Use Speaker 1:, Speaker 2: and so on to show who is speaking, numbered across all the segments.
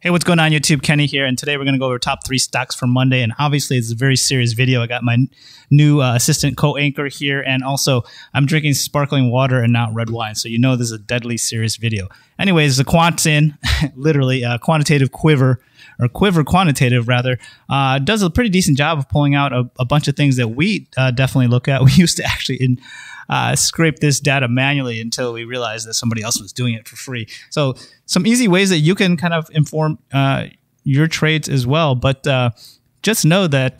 Speaker 1: Hey, what's going on YouTube? Kenny here, and today we're going to go over top 3 stocks for Monday, and obviously it's a very serious video. I got my new assistant co-anchor here, and also I'm drinking sparkling water and not red wine, so you know this is a deadly serious video. Anyways, the quant's in, literally quantitative quiver, or quiver quantitative rather, does a pretty decent job of pulling out a bunch of things that we definitely look at. We used to actually scrape this data manually until we realized that somebody else was doing it for free. So some easy ways that you can kind of inform your trades as well. But just know that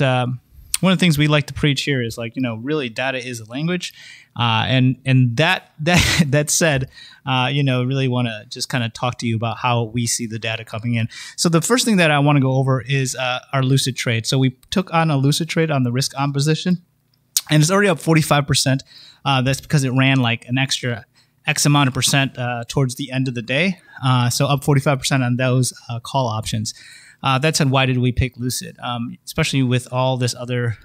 Speaker 1: one of the things we like to preach here is, like, really data is a language. And that said, really want to just kind of talk to you about how we see the data coming in. So the first thing that I want to go over is our Lucid trade. So we took on a Lucid trade on the risk on position, and it's already up 45%. That's because it ran like an extra X amount of percent towards the end of the day. So up 45% on those call options. That said, why did we pick Lucid? Especially with all this other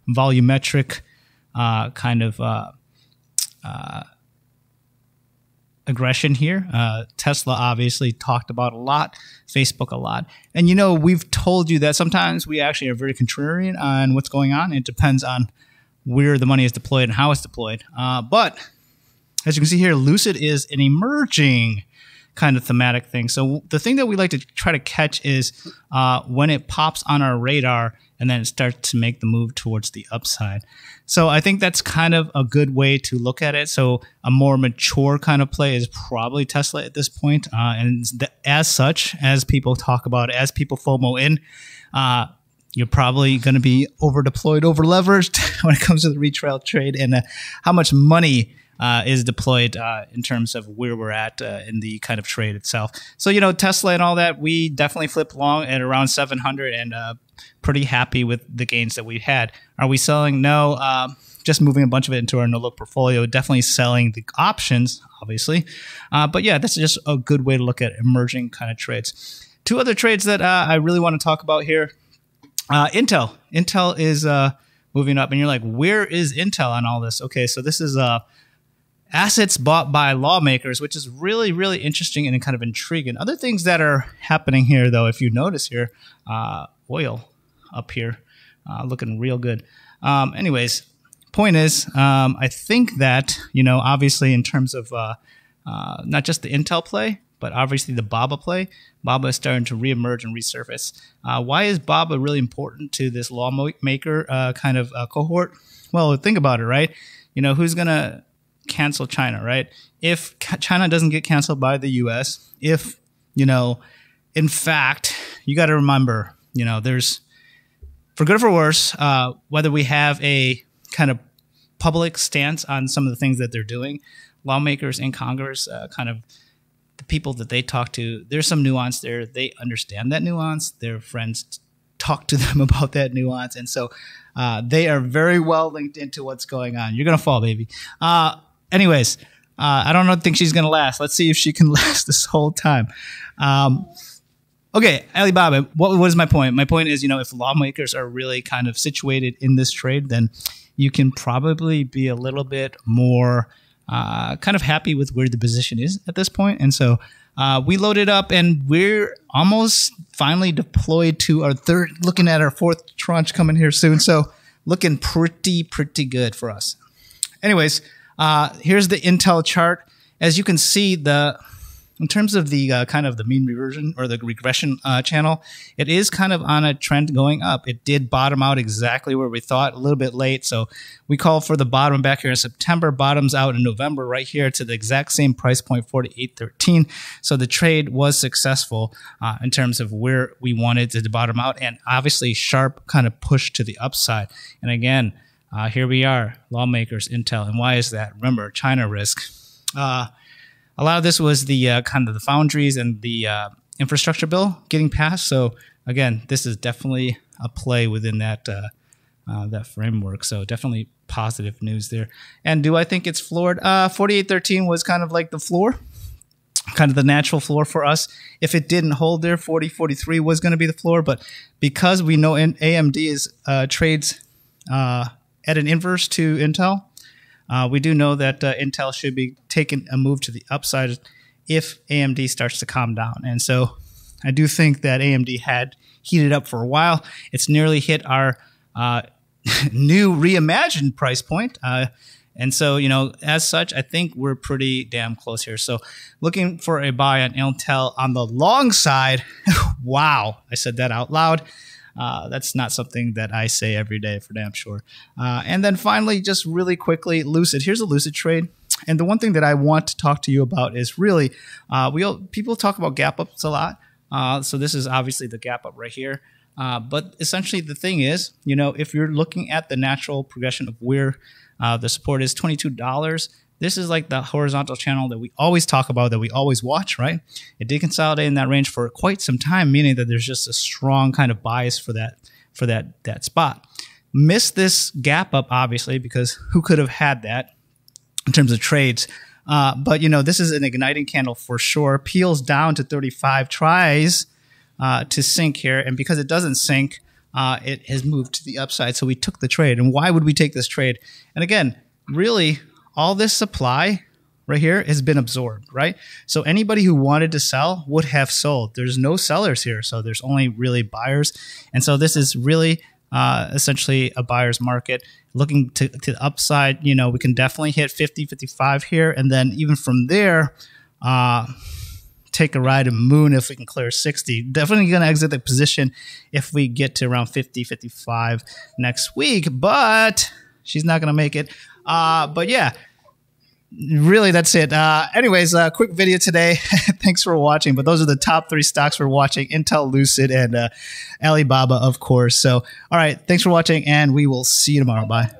Speaker 1: volumetric kind of aggression here. Tesla obviously talked about a lot, Facebook a lot. And we've told you that sometimes we actually are very contrarian on what's going on. It depends on where the money is deployed and how it's deployed. But as you can see here, Lucid is an emerging kind of thematic thing. So the thing that we like to try to catch is when it pops on our radar and then it starts to make the move towards the upside. So I think that's kind of a good way to look at it. So a more mature kind of play is probably Tesla at this point. And as such, as people talk about, as people FOMO in, you're probably going to be over deployed, over leveraged when it comes to the retrail trade and how much money is deployed in terms of where we're at in the kind of trade itself. So, Tesla and all that, we definitely flipped long at around 700 and pretty happy with the gains that we've had. Are we selling? No, just moving a bunch of it into our no-look portfolio, definitely selling the options, obviously. But yeah, that's just a good way to look at emerging kind of trades. Two other trades that I really want to talk about here. Intel. Intel is moving up, and you're like, where is Intel on all this? Okay, so this is assets bought by Lawmakers, which is really, really interesting and kind of intriguing. Other things that are happening here, though, if you notice here, oil up here, looking real good. Anyways, point is, I think that, obviously in terms of not just the Intel play, but obviously the BABA play, BABA is starting to reemerge and resurface. Why is BABA really important to this lawmaker kind of cohort? Well, think about it, right? Who's going to cancel China, right? If China doesn't get canceled by the U.S., if, in fact, you got to remember, there's, for good or for worse, whether we have a kind of public stance on some of the things that they're doing, lawmakers in Congress, kind of the people that they talk to, there's some nuance there. They understand that nuance. Their friends talk to them about that nuance. And so they are very well linked into what's going on. You're going to fall, baby. Anyways, I don't think she's going to last. Let's see if she can last this whole time. Okay, Alibaba, what is my point? My point is, if lawmakers are really kind of situated in this trade, then you can probably be a little bit more kind of happy with where the position is at this point. And so we loaded up, and we're almost finally deployed to our third, looking at our fourth tranche coming here soon. So looking pretty good for us. Anyways, here's the Intel chart. As you can see, in terms of the kind of the mean reversion or the regression channel, it is kind of on a trend going up. It did bottom out exactly where we thought, a little bit late. So we call for the bottom back here in September, bottoms out in November right here to the exact same price point, 48.13. So the trade was successful in terms of where we wanted it to bottom out, and obviously sharp kind of push to the upside. And again, here we are, lawmakers, Intel. And why is that? Remember, China risk. A lot of this was the kind of the foundries and the infrastructure bill getting passed. So again, this is definitely a play within that that framework. So definitely positive news there. And do I think it's floored? 48.13 was kind of like the floor, kind of the natural floor for us. If it didn't hold there, 40.43 was going to be the floor. But because we know AMD is trades at an inverse to Intel, we do know that Intel should be taking a move to the upside if AMD starts to calm down. And so I do think that AMD had heated up for a while. It's nearly hit our new reimagined price point. And so, as such, I think we're pretty damn close here. So looking for a buy on Intel on the long side. Wow, I said that out loud. That's not something that I say every day for damn sure. And then finally, just really quickly, Lucid. Here's a Lucid trade. And the one thing that I want to talk to you about is really, people talk about gap ups a lot. So this is obviously the gap up right here. But essentially the thing is, if you're looking at the natural progression of where the support is, $22, this is like the horizontal channel that we always talk about, that we always watch, right? It did consolidate in that range for quite some time, meaning that there's just a strong kind of bias for that spot. Missed this gap up, obviously, because who could have had that in terms of trades? But, this is an igniting candle for sure. Peels down to 35, tries to sink here. And because it doesn't sink, it has moved to the upside. So we took the trade. And why would we take this trade? And again, really, all this supply right here has been absorbed, right? So anybody who wanted to sell would have sold. There's no sellers here. So there's only really buyers. And so this is really essentially a buyer's market. Looking to the upside, we can definitely hit 50, 55 here. And then even from there, take a ride and moon if we can clear 60. Definitely going to exit the position if we get to around 50, 55 next week. But she's not going to make it. But yeah, really, that's it. Anyways, quick video today. Thanks for watching. But those are the top 3 stocks we're watching: Intel, Lucid, and Alibaba, of course. So, all right, thanks for watching, and we will see you tomorrow. Bye.